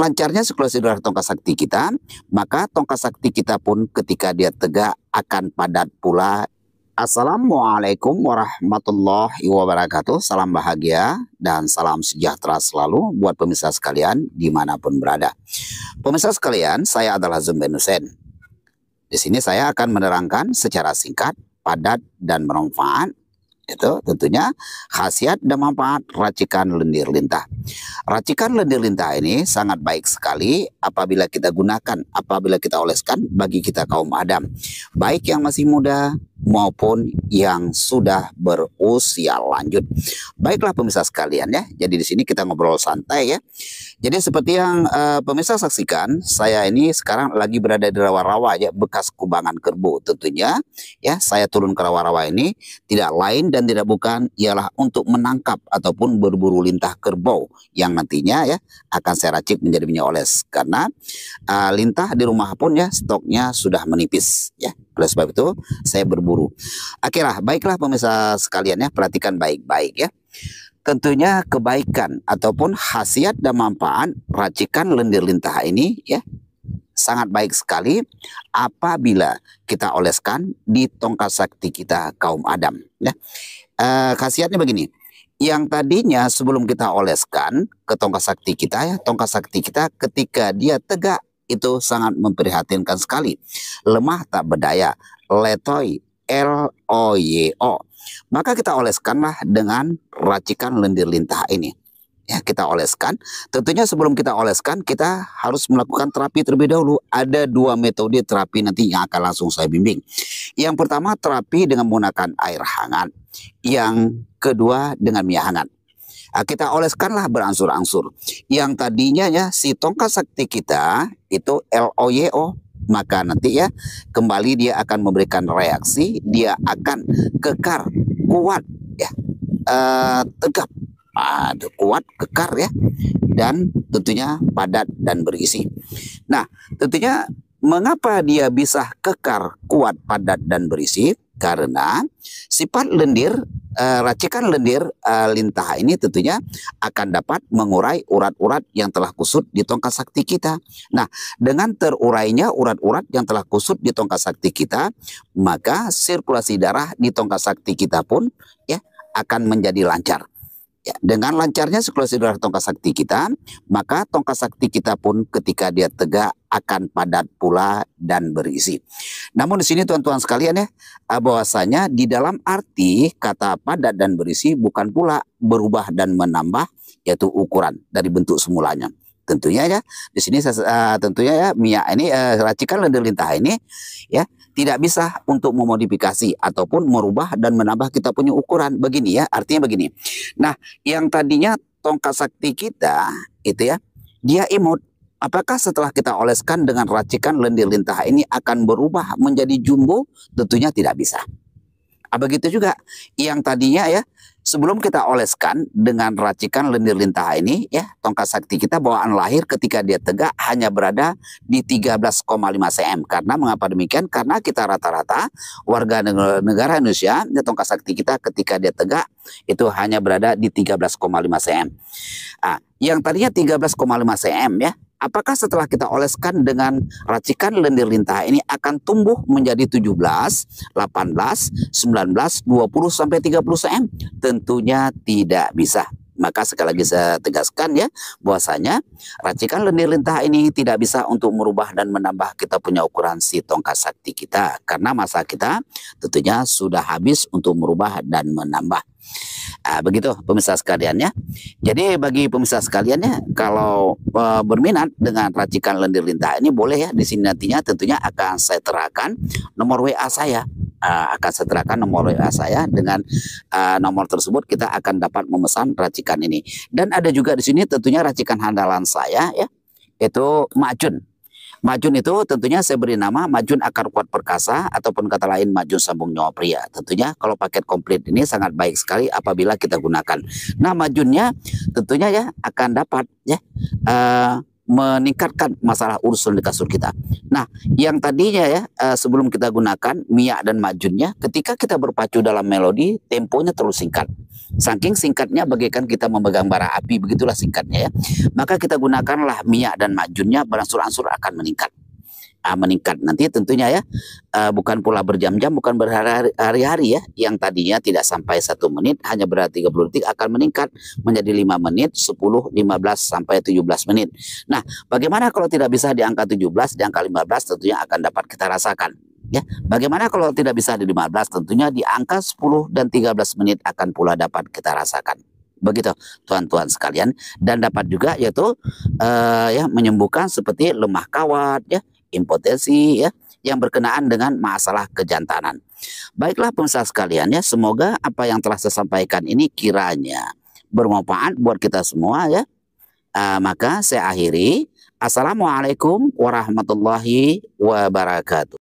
lancarnya sirkulasi darah tongkat sakti kita, maka tongkat sakti kita pun ketika dia tegak akan padat pula. Assalamualaikum warahmatullahi wabarakatuh. Salam bahagia dan salam sejahtera selalu buat pemirsa sekalian dimanapun berada. Pemirsa sekalian, saya adalah Zumben Hussein. Di sini saya akan menerangkan secara singkat, padat dan bermanfaat. Itu tentunya khasiat dan manfaat racikan lendir lintah. Racikan lendir lintah ini sangat baik sekali apabila kita gunakan, apabila kita oleskan bagi kita kaum Adam, baik yang masih muda maupun yang sudah berusia lanjut. Baiklah pemirsa sekalian ya. Jadi di sini kita ngobrol santai ya. Jadi seperti yang pemirsa saksikan, saya ini sekarang lagi berada di rawa-rawa ya, bekas kubangan kerbau. Tentunya ya, saya turun ke rawa-rawa ini tidak lain dan tidak bukan ialah untuk menangkap ataupun berburu lintah kerbau yang nantinya ya akan saya racik menjadi minyak oles, karena lintah di rumah pun ya stoknya sudah menipis ya. Oleh sebab itu saya berburu. Akhirnya baiklah pemirsa sekalian ya, perhatikan baik-baik ya. Tentunya kebaikan ataupun khasiat dan manfaat racikan lendir lintah ini ya sangat baik sekali apabila kita oleskan di tongkat sakti kita kaum Adam ya. Khasiatnya begini, yang tadinya sebelum kita oleskan ke tongkat sakti kita ya, tongkat sakti kita ketika dia tegak itu sangat memprihatinkan sekali, lemah tak berdaya, letoy, LOYO. Maka kita oleskanlah dengan racikan lendir lintah ini. Ya, kita oleskan. Tentunya sebelum kita oleskan, kita harus melakukan terapi terlebih dahulu. Ada dua metode terapi nanti yang akan langsung saya bimbing. Yang pertama terapi dengan menggunakan air hangat. Yang kedua dengan minyak hangat. Nah, kita oleskanlah berangsur-angsur. Yang tadinya ya si tongkat sakti kita itu LOYO, maka nanti ya kembali dia akan memberikan reaksi, dia akan kekar, kuat ya, tegap, kuat, kekar ya, dan tentunya padat dan berisi. Nah, tentunya mengapa dia bisa kekar, kuat, padat dan berisi? Karena sifat lendir, racikan lendir lintah ini tentunya akan dapat mengurai urat-urat yang telah kusut di tongkat sakti kita. Nah, dengan terurainya urat-urat yang telah kusut di tongkat sakti kita, maka sirkulasi darah di tongkat sakti kita pun ya akan menjadi lancar. Ya, dengan lancarnya sirkulasi darah tongkat sakti kita, maka tongkat sakti kita pun ketika dia tegak akan padat pula dan berisi. Namun di sini teman-teman sekalian ya, bahwasanya di dalam arti kata padat dan berisi bukan pula berubah dan menambah, yaitu ukuran dari bentuk semulanya. Tentunya ya, di sini tentunya ya minyak ini racikan lendir lintah ini ya tidak bisa untuk memodifikasi ataupun merubah dan menambah kita punya ukuran. Begini ya, artinya begini. Nah, yang tadinya tongkat sakti kita itu ya, dia imut. Apakah setelah kita oleskan dengan racikan lendir lintah ini akan berubah menjadi jumbo? Tentunya tidak bisa. Begitu juga yang tadinya ya sebelum kita oleskan dengan racikan lendir lintah ini ya, tongkat sakti kita bawaan lahir ketika dia tegak hanya berada di 13,5 cm. Karena mengapa demikian? Karena kita rata-rata warga negara Indonesia ya, tongkat sakti kita ketika dia tegak itu hanya berada di 13,5 cm. Yang tadinya 13,5 cm ya, apakah setelah kita oleskan dengan racikan lendir lintah ini akan tumbuh menjadi 17, 18, 19, 20 sampai 30 cm? Tentunya tidak bisa. Maka sekali lagi saya tegaskan ya, bahwasanya racikan lendir lintah ini tidak bisa untuk merubah dan menambah kita punya ukuran si tongkat sakti kita, karena masa kita tentunya sudah habis untuk merubah dan menambah. Begitu pemirsa sekalian ya. Jadi bagi pemirsa sekalian ya, kalau berminat dengan racikan lendir lintah ini boleh ya, di sini nantinya tentunya akan saya terangkan nomor WA saya. Akan saya terangkan nomor WA saya, dengan nomor tersebut kita akan dapat memesan racikan ini. Dan ada juga di sini tentunya racikan handalan saya ya, itu Majun. Majun itu tentunya saya beri nama Majun Akar Kuat Perkasa, ataupun kata lain Majun Sambung Nyawa Pria. Tentunya kalau paket komplit ini sangat baik sekali apabila kita gunakan. Nah, Majunnya tentunya ya akan dapat ya meningkatkan masalah urusan di kasur kita. Nah, yang tadinya ya sebelum kita gunakan Mia dan Majunnya, ketika kita berpacu dalam melodi, temponya terlalu singkat. Saking singkatnya bagaikan kita memegang bara api, begitulah singkatnya ya. Maka kita gunakanlah Mia dan Majunnya, berangsur-angsur akan meningkat. Meningkat nanti tentunya ya, bukan pula berjam-jam, bukan berhari-hari ya, yang tadinya tidak sampai 1 menit, hanya berarti 30 detik akan meningkat menjadi 5 menit, 10, 15 sampai 17 menit. Nah, bagaimana kalau tidak bisa di angka 17, di angka 15 tentunya akan dapat kita rasakan ya. Bagaimana kalau tidak bisa di 15, tentunya di angka 10 dan 13 menit akan pula dapat kita rasakan. Begitu tuan-tuan sekalian, dan dapat juga yaitu ya menyembuhkan seperti lemah kawat ya, impotensi ya, yang berkenaan dengan masalah kejantanan. Baiklah pemirsa sekalian ya, semoga apa yang telah saya sampaikan ini kiranya bermanfaat buat kita semua ya. Maka saya akhiri. Assalamualaikum warahmatullahi wabarakatuh.